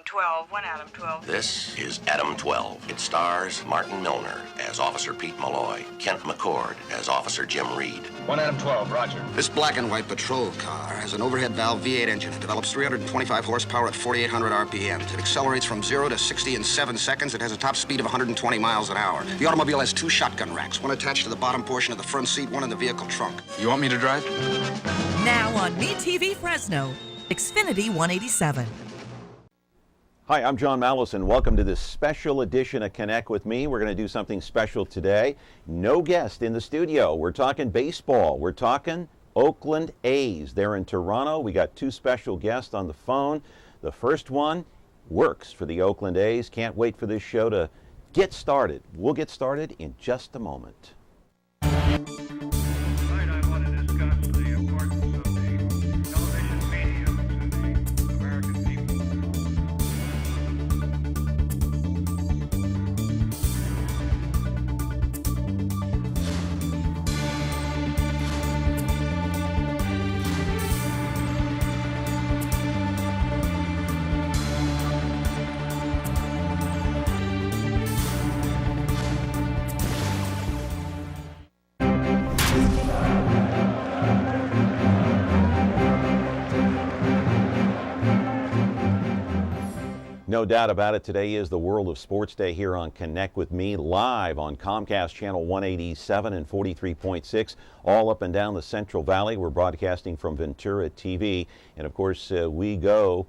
12. 1 Adam 12. This is Adam 12. It stars Martin Milner as Officer Pete Malloy, Kent McCord as Officer Jim Reed. 1 Adam 12, roger. This black and white patrol car has an overhead valve V8 engine. It develops 325 horsepower at 4,800 RPMs. It accelerates from 0 to 60 in 7 seconds. It has a top speed of 120 miles an hour. The automobile has 2 shotgun racks, one attached to the bottom portion of the front seat, one in the vehicle trunk. You want me to drive? Now on MeTV Fresno, Xfinity 187. Hi, I'm John Malos, and welcome to this special edition of Connect with Me. We're going to do something special today. No guest in the studio. We're talking baseball. We're talking Oakland A's. They're in Toronto. We got 2 special guests on the phone. The first one works for the Oakland A's. Can't wait for this show to get started. We'll get started in just a moment. No doubt about it, today is the World of Sports Day here on Connect with Me, live on Comcast Channel 187 and 43.6, all up and down the Central Valley. We're broadcasting from Ventura TV, and of course we go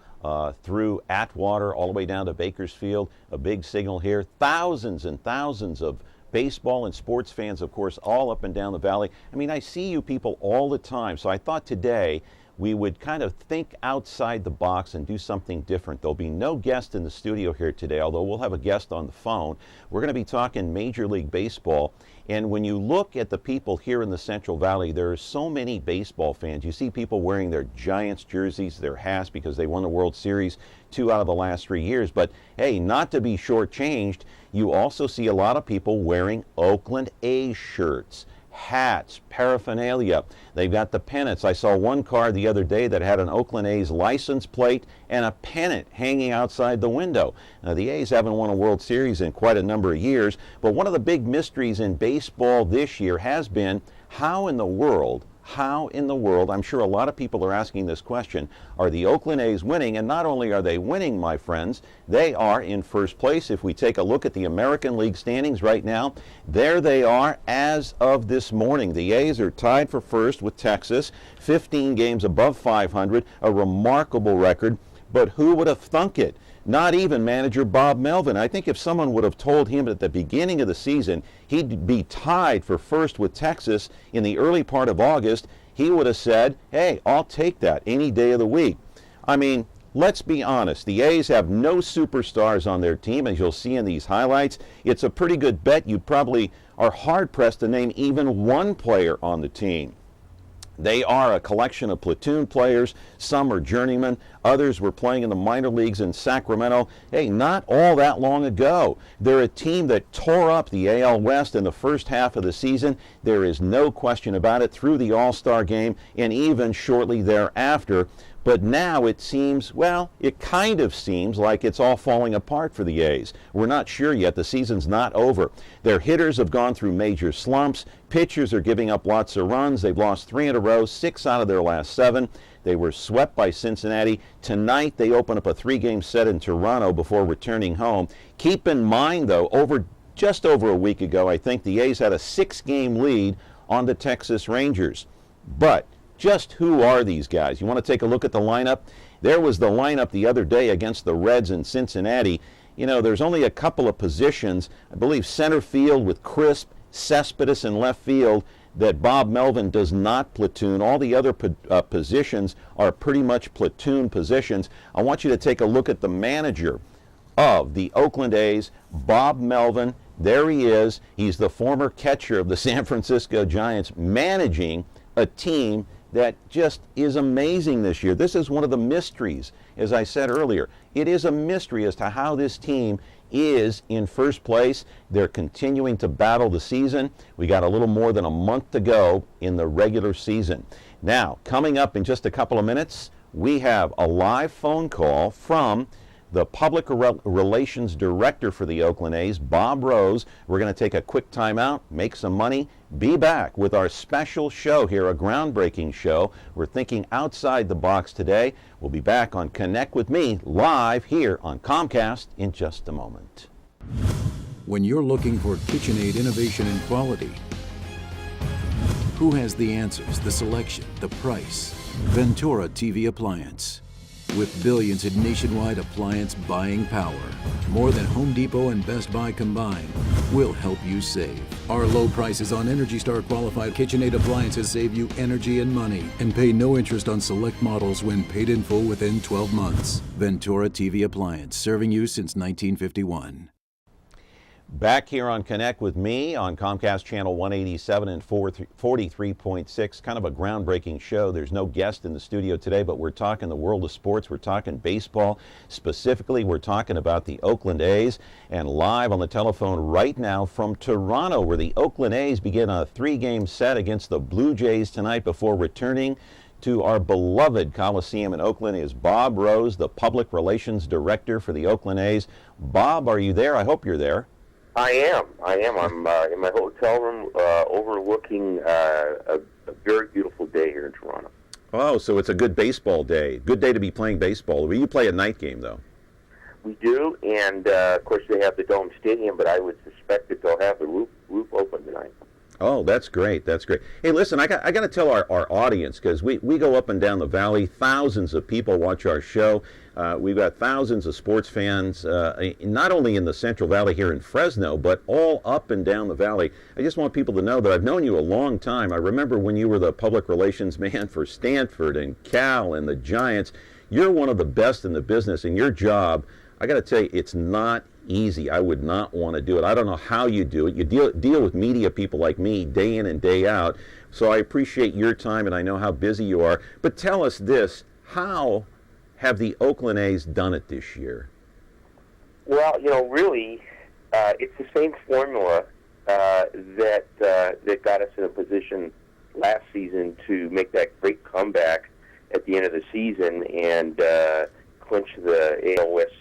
through Atwater all the way down to Bakersfield, a big signal here. Thousands and thousands of baseball and sports fans, of course, all up and down the valley. I mean, I see you people all the time, so I thought today we would kind of think outside the box and do something different. There'll be no guest in the studio here today, although we'll have a guest on the phone. We're going to be talking Major League Baseball. And when you look at the people here in the Central Valley, there are so many baseball fans. You see people wearing their Giants jerseys, their hats, because they won the World Series 2 out of the last 3 years. But hey, not to be shortchanged, you also see a lot of people wearing Oakland A's shirts, hats, paraphernalia. They've got the pennants. I saw one car the other day that had an Oakland A's license plate and a pennant hanging outside the window. Now, the A's haven't won a World Series in quite a number of years, but one of the big mysteries in baseball this year has been how in the world, I'm sure a lot of people are asking this question, are the Oakland A's winning? And not only are they winning, my friends, they are in first place. If we take a look at the American League standings right now, there they are as of this morning. The A's are tied for first with Texas, 15 games above 500, a remarkable record. But who would have thunk it? Not even manager Bob Melvin. I think if someone would have told him at the beginning of the season he'd be tied for first with Texas in the early part of August, he would have said, hey, I'll take that any day of the week. I mean, let's be honest. The A's have no superstars on their team, as you'll see in these highlights. It's a pretty good bet. You probably are hard-pressed to name even one player on the team. They are a collection of platoon players. Some are journeymen. Others were playing in the minor leagues in Sacramento. Hey, not all that long ago. They're a team that tore up the AL West in the first half of the season. There is no question about it, through the All-Star game and even shortly thereafter. But now it seems, well, it kind of seems like it's all falling apart for the A's. We're not sure yet. The season's not over. Their hitters have gone through major slumps. Pitchers are giving up lots of runs. They've lost 3 in a row, 6 out of their last 7. They were swept by Cincinnati. Tonight they open up a 3-game set in Toronto before returning home. Keep in mind, though, just over a week ago, I think the A's had a 6-game lead on the Texas Rangers. But just who are these guys? You want to take a look at the lineup? There was the lineup the other day against the Reds in Cincinnati. You know, there's only a couple of positions, I believe center field with Crisp, Cespedes in left field, that Bob Melvin does not platoon. All the other positions are pretty much platoon positions. I want you to take a look at the manager of the Oakland A's, Bob Melvin. There he is. He's the former catcher of the San Francisco Giants, managing a team that just is amazing this year. This is one of the mysteries, as I said earlier. It is a mystery as to how this team is in first place. They're continuing to battle the season. We got a little more than a month to go in the regular season. Now, coming up in just a couple of minutes, we have a live phone call from the Public Relations Director for the Oakland A's, Bob Rose. We're going to take a quick time out, make some money, be back with our special show here, a groundbreaking show. We're thinking outside the box today. We'll be back on Connect with Me live here on Comcast in just a moment. When you're looking for KitchenAid innovation and quality, who has the answers, the selection, the price? Ventura TV Appliance. With billions in nationwide appliance buying power, more than Home Depot and Best Buy combined, will help you save. Our low prices on Energy Star qualified KitchenAid appliances save you energy and money and pay no interest on select models when paid in full within 12 months. Ventura TV Appliance, serving you since 1951. Back here on Connect with Me on Comcast Channel 187 and 43.6, kind of a groundbreaking show. There's no guest in the studio today, but we're talking the world of sports. We're talking baseball. Specifically, we're talking about the Oakland A's. And live on the telephone right now from Toronto, where the Oakland A's begin a 3-game set against the Blue Jays tonight before returning to our beloved Coliseum in Oakland, is Bob Rose, the Public Relations Director for the Oakland A's. Bob, are you there? I hope you're there. I am. I'm in my hotel room overlooking a very beautiful day here in Toronto. Oh, so it's a good baseball day. Good day to be playing baseball. Well, you play a night game, though. We do, and of course they have the Dome Stadium, but I would suspect that they'll have the roof open tonight. Oh, that's great. That's great. Hey, listen, I got to tell our audience, because we go up and down the valley. Thousands of people watch our show. We've got thousands of sports fans, not only in the Central Valley here in Fresno, but all up and down the valley. I just want people to know that I've known you a long time. I remember when you were the public relations man for Stanford and Cal and the Giants. You're one of the best in the business, and your job, I got to tell you, it's not easy. I would not want to do it. I don't know how you do it. You deal with media people like me day in and day out. So I appreciate your time, and I know how busy you are. But tell us this, how have the Oakland A's done it this year? Well, really, it's the same formula that got us in a position last season to make that great comeback at the end of the season and clinch the AL West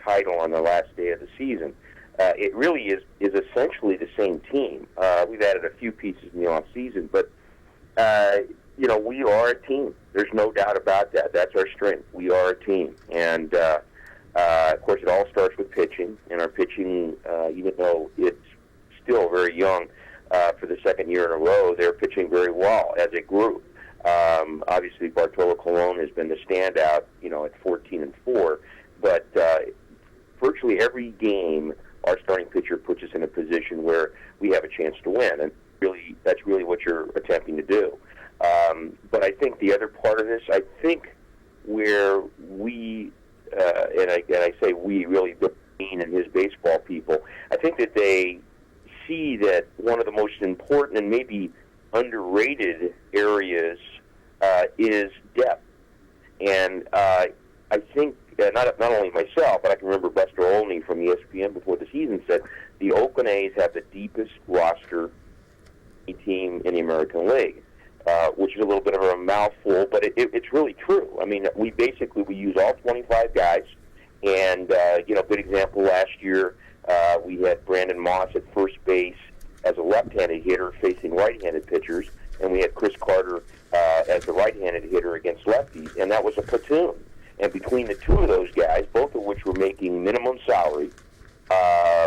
title on the last day of the season. It really is essentially the same team. We've added a few pieces in the off season, but we are a team. There's no doubt about that. That's our strength. We are a team, and of course, it all starts with pitching. And our pitching, even though it's still very young, for the second year in a row, they're pitching very well as a group. Obviously, Bartolo Colon has been the standout, at 14-4. But virtually every game, our starting pitcher puts us in a position where we have a chance to win, and that's really what you're attempting to do. But I think the other part of this, I think where we, and I say we, really, Bill Dean and his baseball people, I think that they see that one of the most important and maybe underrated areas is depth. And I think not only myself, but I can remember Buster Olney from ESPN before the season said the Oakland A's have the deepest roster team in the American League, which is a little bit of a mouthful, but it's really true. I mean, we use all 25 guys, and good example last year we had Brandon Moss at first base as a left-handed hitter facing right-handed pitchers, and we had Chris Carter as the right-handed hitter against lefties, and that was a platoon. And between the two of those guys, both of which were making minimum salary,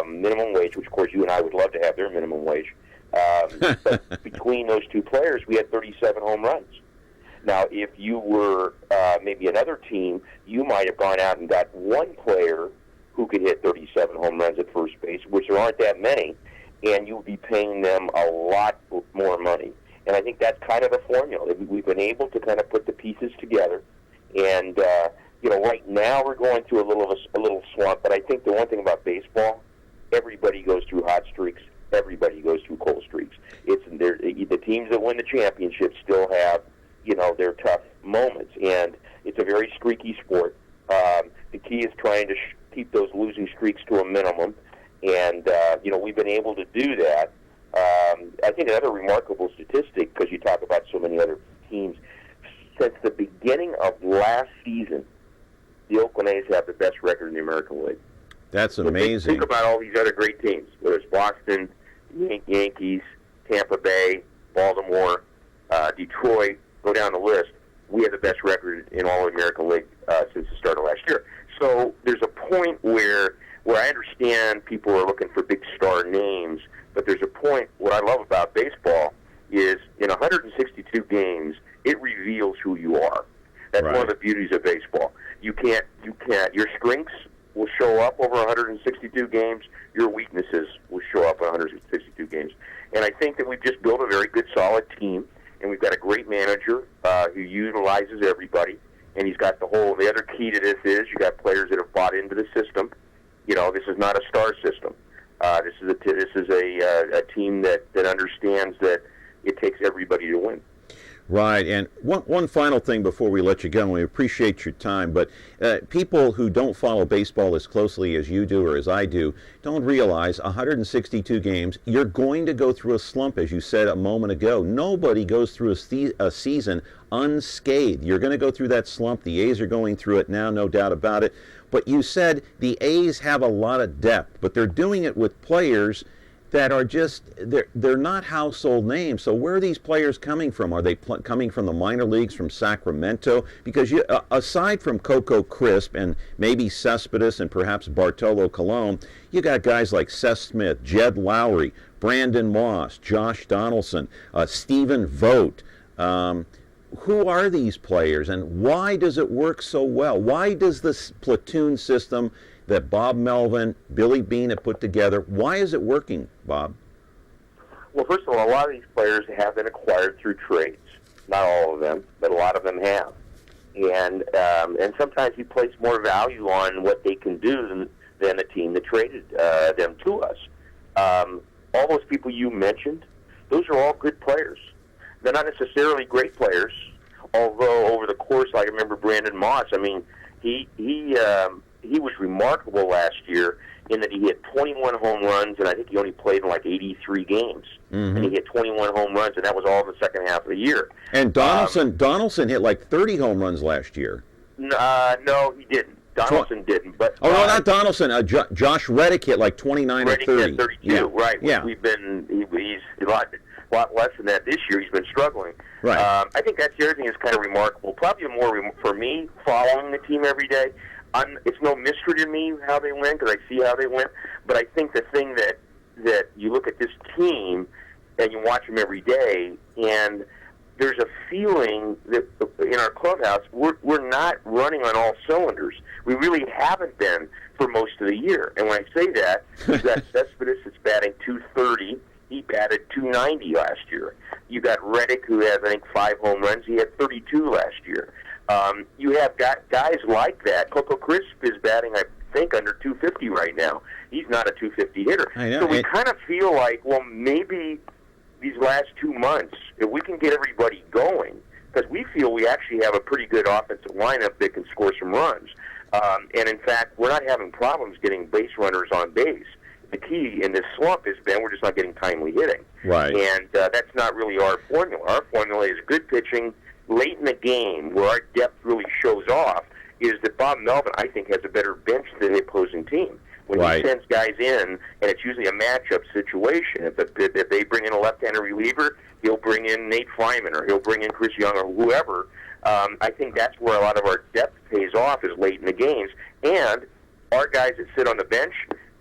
minimum wage, which of course you and I would love to have their minimum wage, but between those two players, we had 37 home runs. Now, if you were maybe another team, you might have gone out and got one player who could hit 37 home runs at first base, which there aren't that many, and you would be paying them a lot more money. And I think that's kind of the formula. We've been able to kind of put the pieces together, and right now we're going through a little slump. But I think the one thing about baseball, everybody goes through hot streaks. Everybody goes through cold streaks. The teams that win the championship still have, their tough moments, and it's a very streaky sport. The key is trying to keep those losing streaks to a minimum, and we've been able to do that. I think another remarkable statistic, because you talk about so many other teams, since the beginning of last season, the Oakland A's have the best record in the American League. That's But amazing. Think about all these other great teams, whether it's Boston, Yankees, Tampa Bay, Baltimore, Detroit, go down the list. We have the best record in all of the American League since the start of last year. So there's a point where I understand people are looking for big star names, but there's a point, what I love about baseball is in 162 games, it reveals who you are. That's one of the beauties of baseball. Your strengths will show up over 162 games. Your weaknesses will show up in 162 games. And I think that we've just built a very good, solid team, and we've got a great manager who utilizes everybody. And he's got the other key to this is you got players that have bought into the system. You know, this is not a star system. This is a team that understands that it takes everybody to win. Right, and one final thing before we let you go, and we appreciate your time, but people who don't follow baseball as closely as you do or as I do don't realize 162 games, you're going to go through a slump, as you said a moment ago. Nobody goes through a season unscathed. You're going to go through that slump. The A's are going through it now, no doubt about it. But you said the A's have a lot of depth, but they're doing it with players that are just, they're not household names. So where are these players coming from? Are they coming from the minor leagues, from Sacramento? Because aside from Coco Crisp and maybe Cespedes and perhaps Bartolo Colon, you got guys like Seth Smith, Jed Lowry, Brandon Moss, Josh Donaldson, Stephen Vogt. Who are these players, and why does it work so well? Why does this platoon system that Bob Melvin, Billy Beane have put together, why is it working, Bob? Well, first of all, a lot of these players have been acquired through trades. Not all of them, but a lot of them have. And sometimes you place more value on what they can do than the team that traded them to us. All those people you mentioned, those are all good players. They're not necessarily great players, although over the course, I remember Brandon Moss, I mean, he was remarkable last year in that he hit 21 home runs, and I think he only played in like 83 games. Mm-hmm. And he hit 21 home runs, and that was all in the second half of the year. And Donaldson hit like 30 home runs last year. No, he didn't. Donaldson didn't. But no, not Donaldson. Josh Reddick hit like 29 Reddick or 30. Hit 32, right. Yeah. He's a lot less than that this year. He's been struggling. Right. I think that's the other thing that's kind of remarkable. Probably more for me, following the team every day, it's no mystery to me how they win because I see how they win. But I think the thing that you look at this team and you watch them every day, and there's a feeling that in our clubhouse we're not running on all cylinders. We really haven't been for most of the year. And when I say that, you've got Cespedes that's batting .230. He batted .290 last year. You got Reddick, who has, I think, 5 home runs. He had 32 last year. You have got guys like that. Coco Crisp is batting, I think, under .250 right now. He's not a .250 hitter. I know. So we kind of feel like, well, maybe these last 2 months, if we can get everybody going, because we feel we actually have a pretty good offensive lineup that can score some runs. And, in fact, we're not having problems getting base runners on base. The key in this slump has been we're just not getting timely hitting. Right. And that's not really our formula. Our formula is good pitching late in the game where our depth really shows off is that Bob Melvin, I think, has a better bench than the opposing team. When he sends guys in, and it's usually a matchup situation. If they bring in a left-handed reliever, he'll bring in Nate Fryman or he'll bring in Chris Young or whoever. I think that's where a lot of our depth pays off is late in the games. And our guys that sit on the bench,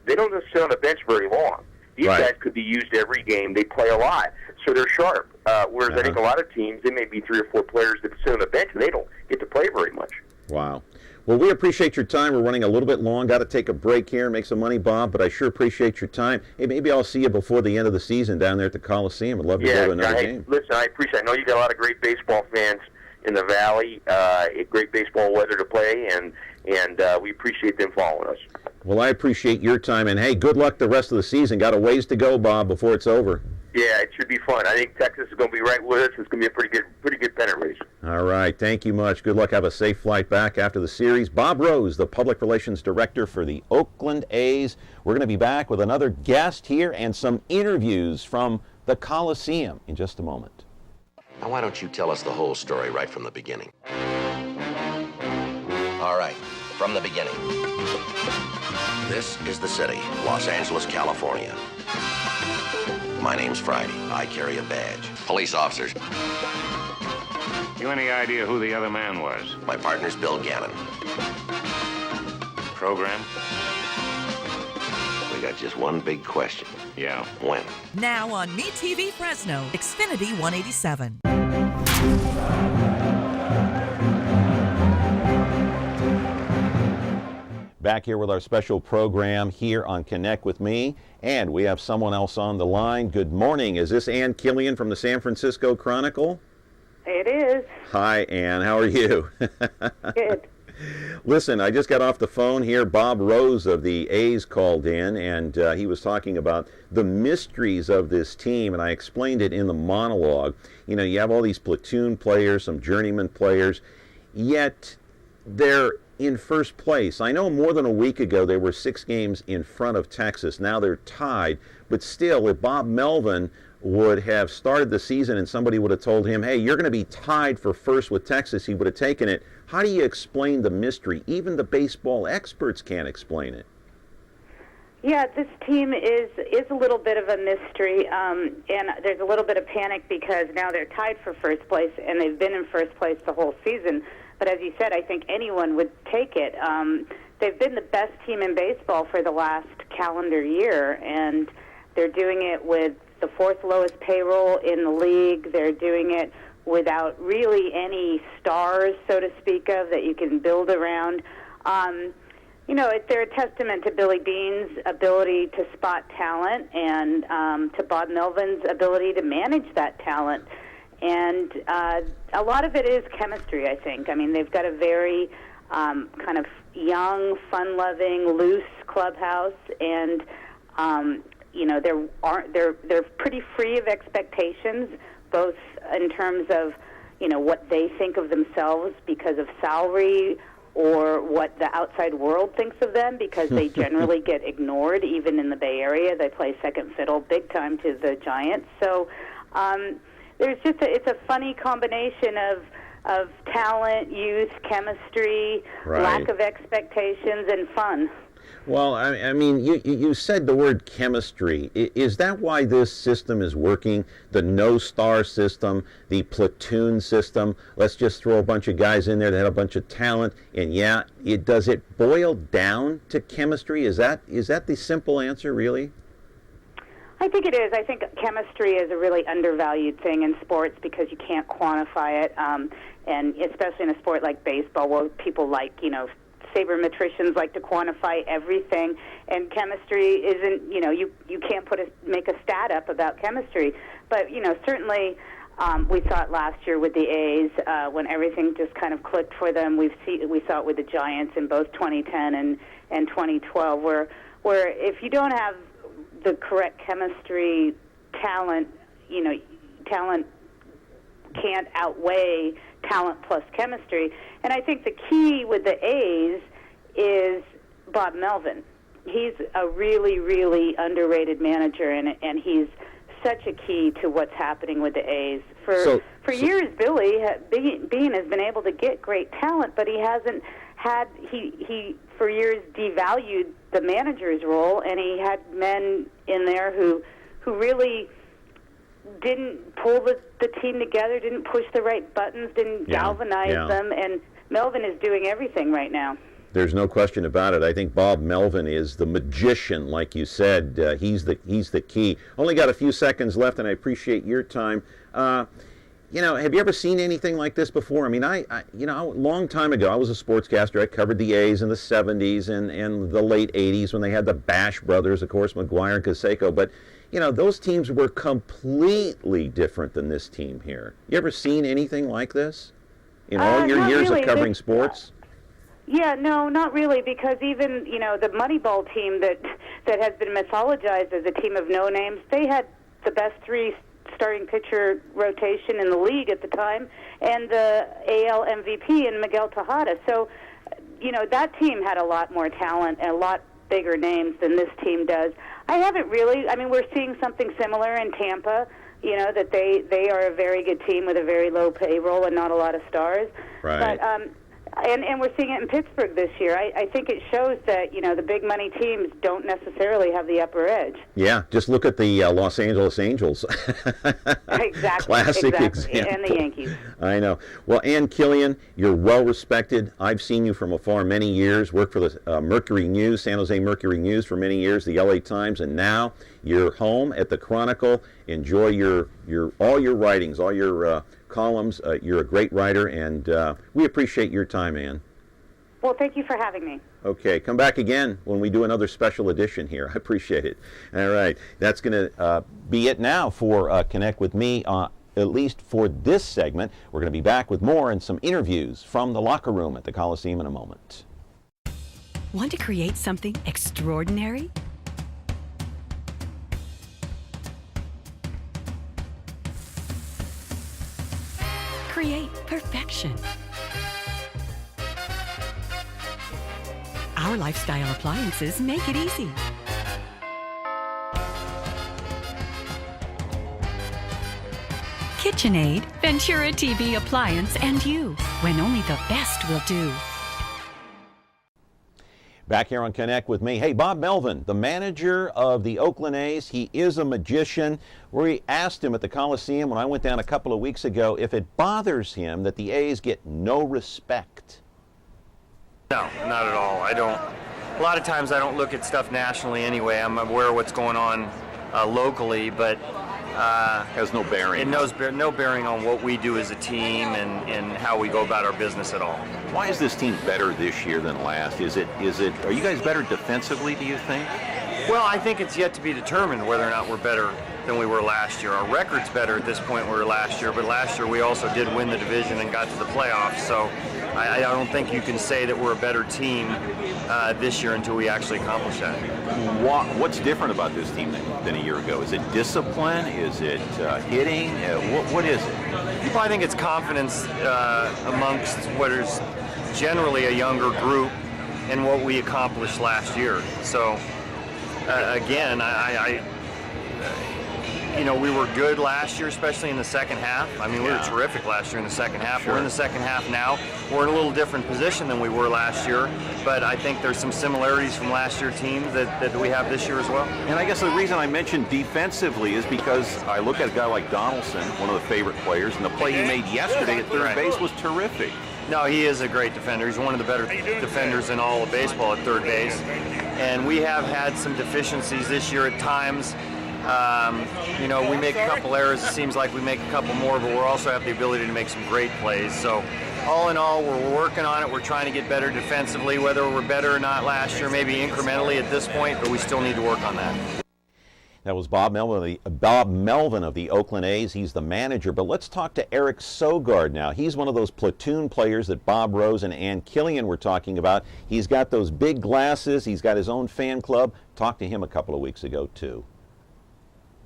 they don't just sit on the bench very long. These guys could be used every game. They play a lot, so they're sharp. Whereas I think a lot of teams, they may be 3 or 4 players that sit on the bench, and they don't get to play very much. Wow. Well, we appreciate your time. We're running a little bit long. Got to take a break here and make some money, Bob, but I sure appreciate your time. Hey, maybe I'll see you before the end of the season down there at the Coliseum. I'd love to go to another game. Listen, I appreciate it. I know you got a lot of great baseball fans in the Valley, great baseball weather to play, and we appreciate them following us. Well, I appreciate your time, and hey, good luck the rest of the season. Got a ways to go, Bob, before it's over. Yeah, it should be fun. I think Texas is going to be right with us. It's going to be a pretty good pennant race. All right, thank you much. Good luck. Have a safe flight back after the series. Bob Rose, the Public Relations Director for the Oakland A's. We're going to be back with another guest here and some interviews from the Coliseum in just a moment. Now, why don't you tell us the whole story right from the beginning? All right, from the beginning. This is the city, Los Angeles, California. My name's Friday. I carry a badge. Police officers. You any idea who the other man was? My partner's Bill Gannon. Program? We got just one big question. Yeah. When? Now on MeTV Fresno, Xfinity 187. Back here with our special program here on Connect with Me, and we have someone else on the line. Good morning. Is this Ann Killion from the San Francisco Chronicle? It is. Hi, Ann. How are you? Good. Listen, I just got off the phone here. Bob Rose of the A's called in, and he was talking about the mysteries of this team, and I explained it in the monologue. You know, you have all these platoon players, some journeyman players, yet they're in first place. I know more than a week ago they were 6 games in front of Texas. Now they're tied, but still, if Bob Melvin would have started the season and somebody would have told him, hey, you're going to be tied for first with Texas, he would have taken it. How do you explain the mystery? Even the baseball experts can't explain it. Yeah, this team is a little bit of a mystery, and there's a little bit of panic because now they're tied for first place, and they've been in first place the whole season. But as you said, I think anyone would take it. They've been the best team in baseball for the last calendar year, and they're doing it with the 4th lowest payroll in the league. They're doing it without really any stars, so to speak of, that you can build around. You know, they're a testament to Billy Bean's ability to spot talent and to Bob Melvin's ability to manage that talent. And a lot of it is chemistry, I think. I mean, they've got a very kind of young, fun-loving, loose clubhouse, and you know, they're pretty free of expectations, both in terms of, you know, what they think of themselves because of salary or what the outside world thinks of them because they generally get ignored, even in the Bay Area. They play second fiddle big time to the Giants. So there's just it's a funny combination of talent, youth, chemistry, Right. lack of expectations, and fun. Well, I mean, you said the word chemistry. Is that why this system is working? The no-star system, the platoon system? Let's just throw a bunch of guys in there that have a bunch of talent, and yeah, does it boil down to chemistry? Is that the simple answer, really? I think it is. I think chemistry is a really undervalued thing in sports because you can't quantify it, and especially in a sport like baseball where people like, you know, sabermetricians like to quantify everything, and chemistry isn't, you know, you can't make a stat up about chemistry. But, you know, certainly we saw it last year with the A's when everything just kind of clicked for them. We saw it with the Giants in both 2010 and 2012 where if you don't have the correct chemistry, talent can't outweigh talent plus chemistry. And I think the key with the A's is Bob Melvin. He's a really, really underrated manager, and he's such a key to what's happening with the A's. For years, Bean has been able to get great talent, but he hasn't had, he for years devalued the manager's role, and he had men in there who really didn't pull the team together, didn't push the right buttons, didn't galvanize them, and Melvin is doing everything right now. There's no question about it. I think Bob Melvin is the magician, like you said. He's the key. Only got a few seconds left, and I appreciate your time. You know, have you ever seen anything like this before? I mean, you know, a long time ago, I was a sportscaster. I covered the A's in the 70s and the late 80s when they had the Bash brothers, of course, McGuire and Canseco. But, you know, those teams were completely different than this team here. You ever seen anything like this in all your years of covering sports? Yeah, no, not really, because even, you know, the Moneyball team that has been mythologized as a team of no names, they had the best 3 starting pitcher rotation in the league at the time, and the AL MVP in Miguel Tejada. So, you know, that team had a lot more talent and a lot bigger names than this team does. I haven't really, I mean, we're seeing something similar in Tampa, you know, that they are a very good team with a very low payroll and not a lot of stars. Right. But And we're seeing it in Pittsburgh this year. I think it shows that, you know, the big money teams don't necessarily have the upper edge. Yeah, just look at the Los Angeles Angels. Exactly. Classic exactly. example. And the Yankees. I know. Well, Ann Killion, you're well respected. I've seen you from afar many years, worked for the Mercury News, San Jose Mercury News for many years, the LA Times, and now you're home at the Chronicle. Enjoy all your writings, all your columns. You're a great writer, and we appreciate your time, Ann. Well, thank you for having me. Okay, come back again when we do another special edition here. I appreciate it. All right, that's going to be it now for Connect with Me, at least for this segment. We're going to be back with more and some interviews from the locker room at the Coliseum in a moment. Want to create something extraordinary? Create perfection. Our lifestyle appliances make it easy. KitchenAid, Ventura TV appliance, and you, when only the best will do. Back here on Connect with me. Hey, Bob Melvin, the manager of the Oakland A's. He is a magician. We asked him at the Coliseum when I went down a couple of weeks ago if it bothers him that the A's get no respect. No, not at all. I don't. A lot of times I don't look at stuff nationally anyway. I'm aware of what's going on locally, but has no bearing. It knows no bearing on what we do as a team and how we go about our business at all. Why is this team better this year than last? Are you guys better defensively, do you think? Well, I think it's yet to be determined whether or not we're better than we were last year. Our record's better at this point than we were last year, but last year we also did win the division and got to the playoffs, so I don't think you can say that we're a better team this year until we actually accomplish that. What's different about this team than a year ago? Is it discipline? Is it hitting? What is it? Well, I think it's confidence amongst what is generally a younger group in what we accomplished last year. So, again, you know, we were good last year, especially in the second half. I mean, we were terrific last year in the second half. Sure. We're in the second half now. We're in a little different position than we were last year, but I think there's some similarities from last year's team that we have this year as well. And I guess the reason I mentioned defensively is because I look at a guy like Donaldson, one of the favorite players, and the play he made yesterday at third base was terrific. No, he is a great defender. He's one of the better defenders in all of baseball at third base. And we have had some deficiencies this year at times. You know, we make a couple errors. It seems like we make a couple more, but we also have the ability to make some great plays. So all in all, we're working on it. We're trying to get better defensively, whether we're better or not last year, maybe incrementally at this point, but we still need to work on that. That was Bob Melvin of the Oakland A's. He's the manager. But let's talk to Eric Sogard now. He's one of those platoon players that Bob Rose and Ann Killion were talking about. He's got those big glasses. He's got his own fan club. Talked to him a couple of weeks ago, too.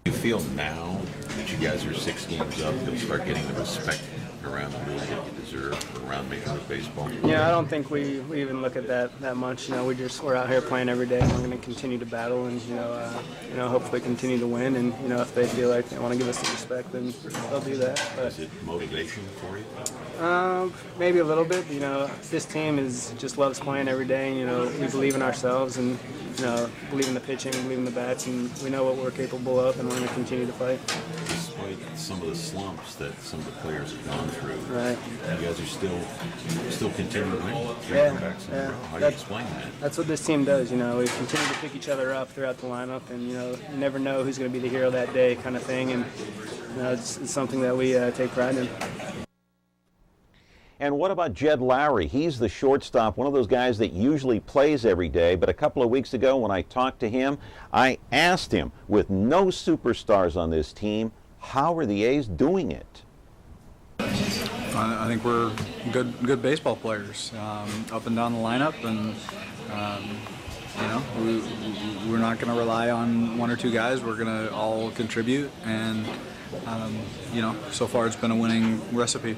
Do you feel now that you guys are 6 games up, you'll start getting the respect around the league that you deserve around Major League Baseball? Yeah, I don't think we even look at that much. You know, we're out here playing every day, and we're going to continue to battle, and you know, hopefully continue to win. And you know, if they feel like they want to give us the respect, then they'll do that. But is it motivation for you? Maybe a little bit. You know, this team just loves playing every day. And, you know, we believe in ourselves, and you know, believe in the pitching, believe in the bats, and we know what we're capable of, and we're going to continue to fight. Despite some of the slumps that some of the players have gone through, right? You guys are still continuing to win. Yeah. How do you explain that? That's what this team does. You know, we continue to pick each other up throughout the lineup, and you know, you never know who's going to be the hero that day, kind of thing. And you know, it's something that we take pride in. And what about Jed Lowry? He's the shortstop, one of those guys that usually plays every day. But a couple of weeks ago when I talked to him, I asked him, with no superstars on this team, how are the A's doing it? I think we're good baseball players, up and down the lineup, and you know, we're not going to rely on one or two guys. We're going to all contribute, and you know, so far it's been a winning recipe.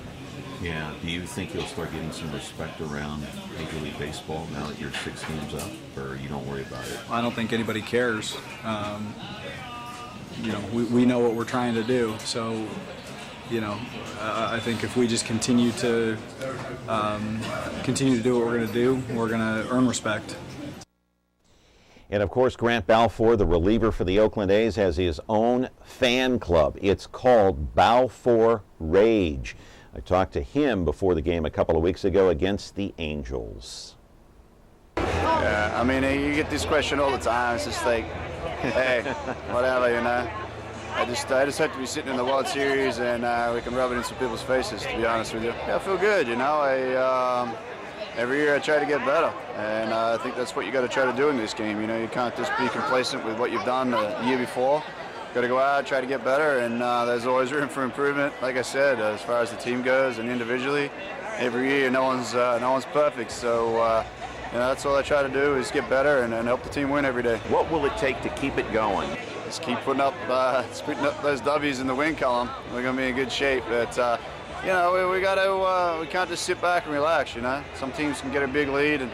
Yeah. Do you think you'll start getting some respect around Major League Baseball now that you're 6 games up, or you don't worry about it? I don't think anybody cares. You know, we know what we're trying to do, so I think if we just continue to do what we're going to do, we're going to earn respect. And of course, Grant Balfour, the reliever for the Oakland A's, has his own fan club. It's called Balfour Rage. I talked to him before the game a couple of weeks ago against the Angels. Yeah, I mean, you get this question all the time. It's just like, hey, whatever, I just have to be sitting in the World Series and we can rub it in some people's faces, to be honest with you. Yeah, I feel good, every year I try to get better, and I think that's what you got to try to do in this game. You can't just be complacent with what you've done the year before. You got to go out, try to get better, and there's always room for improvement. Like I said, as far as the team goes and individually, every year no one's perfect. So that's all I try to do is get better and help the team win every day. What will it take to keep it going? Just keep putting up those W's in the win column. We're gonna be in good shape. But we can't just sit back and relax. Some teams can get a big lead and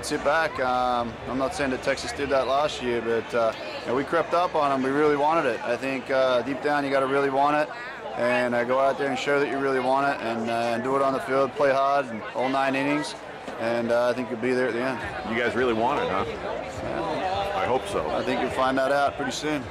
sit back. I'm not saying that Texas did that last year, but we crept up on them. We really wanted it. I think deep down you got to really want it, and go out there and show that you really want it, and do it on the field, play hard, and all 9 innings, and I think you'll be there at the end. You guys really want it, huh? Yeah. I hope so. I think you'll find that out pretty soon.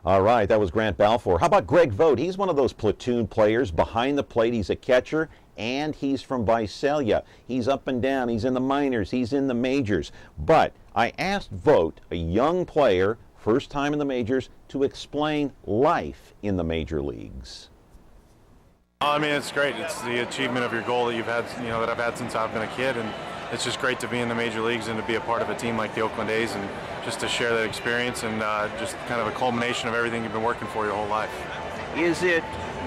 All right, that was Grant Balfour. How about Greg Vogt? He's one of those platoon players behind the plate. He's a catcher, and he's from Visalia. He's up and down. He's in the minors. He's in the majors. But I asked Vogt, a young player, first time in the majors, to explain life in the major leagues. I mean, it's great. It's the achievement of your goal that you've had, that I've had since I've been a kid, and it's just great to be in the major leagues and to be a part of a team like the Oakland A's and just to share that experience and just kind of a culmination of everything you've been working for your whole life. Is it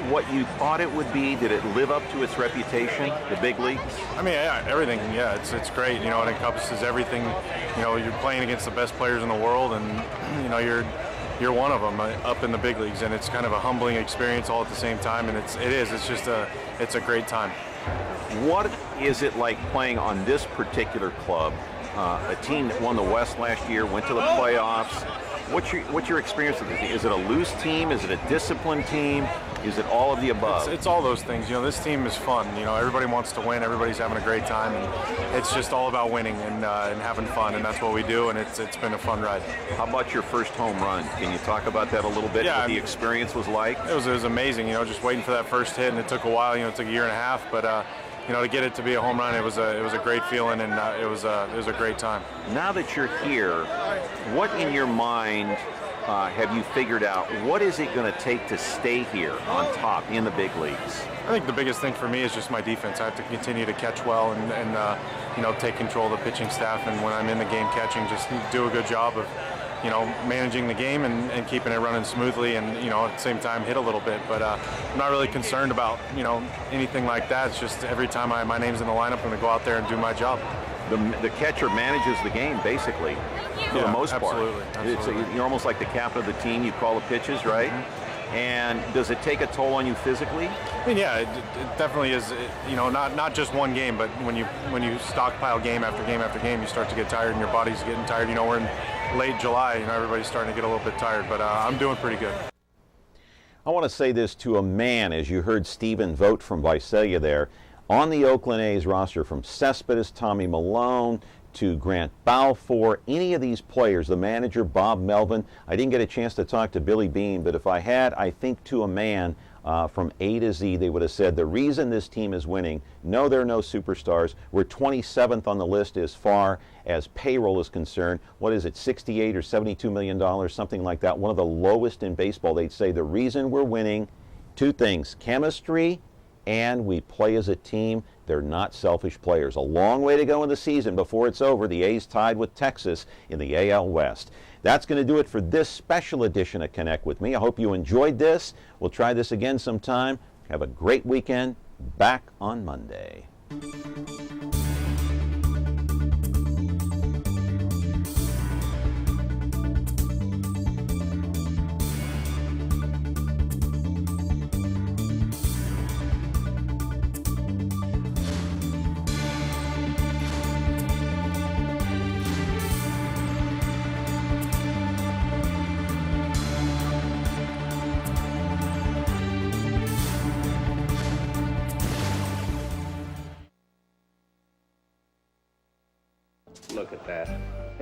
what you thought it would be? Did it live up to its reputation, the big leagues? I mean, yeah, everything. Yeah, it's great. It encompasses everything. You're playing against the best players in the world, and you're one of them up in the big leagues, and it's kind of a humbling experience all at the same time, and it's a great time. What is it like playing on this particular club? A team that won the West last year, went to the playoffs. What's your experience with it? Is it a loose team? Is it a disciplined team? Is it all of the above? It's all those things. This team is fun. Everybody wants to win. Everybody's having a great time, and it's just all about winning and having fun, and that's what we do. And it's been a fun ride. How about your first home run? Can you talk about that a little bit? Yeah, what the experience was like? It was amazing. Just waiting for that first hit, and it took a while. It took a year and a half, but to get it to be a home run, it was a great feeling, and it was a great time. Now that you're here, what in your mind have you figured out? What is it going to take to stay here on top in the big leagues? I think the biggest thing for me is just my defense. I have to continue to catch well and take control of the pitching staff, and when I'm in the game catching, just do a good job of managing the game and keeping it running smoothly, and at the same time hit a little bit. But I'm not really concerned about anything like that. It's just every time my name's in the lineup, I'm going to go out there and do my job. The catcher manages the game basically for the most part. Absolutely. You're almost like the captain of the team. You call the pitches, right? Mm-hmm. And does it take a toll on you physically? I mean, yeah, it definitely is. Not just one game, but when you stockpile game after game after game, you start to get tired, and your body's getting tired. We're in late July, everybody's starting to get a little bit tired, but I'm doing pretty good. I want to say this to a man, as you heard Stephen Vogt from Visalia there, on the Oakland A's roster, from Cespedes, Tommy Malone, to Grant Balfour, any of these players, the manager, Bob Melvin. I didn't get a chance to talk to Billy Beane, but if I had, I think to a man, from A to Z, they would have said the reason this team is winning, no, there are no superstars. We're 27th on the list as far as payroll is concerned. What is it, 68 or $72 million, something like that, one of the lowest in baseball. They'd say the reason we're winning, 2 things, chemistry, and we play as a team. They're not selfish players. A long way to go in the season before it's over. The A's tied with Texas in the AL West. That's going to do it for this special edition of Connect With Me. I hope you enjoyed this. We'll try this again sometime. Have a great weekend. Back on Monday.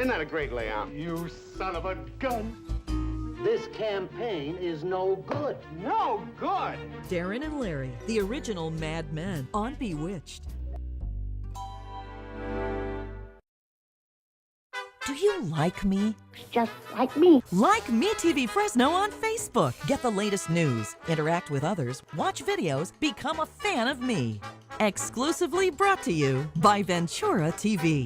Isn't that a great layout? You son of a gun. This campaign is no good. No good! Darren and Larry, the original Mad Men on Bewitched. Do you like me? Just like me. Like Me TV Fresno on Facebook. Get the latest news, interact with others, watch videos, become a fan of me. Exclusively brought to you by Ventura TV.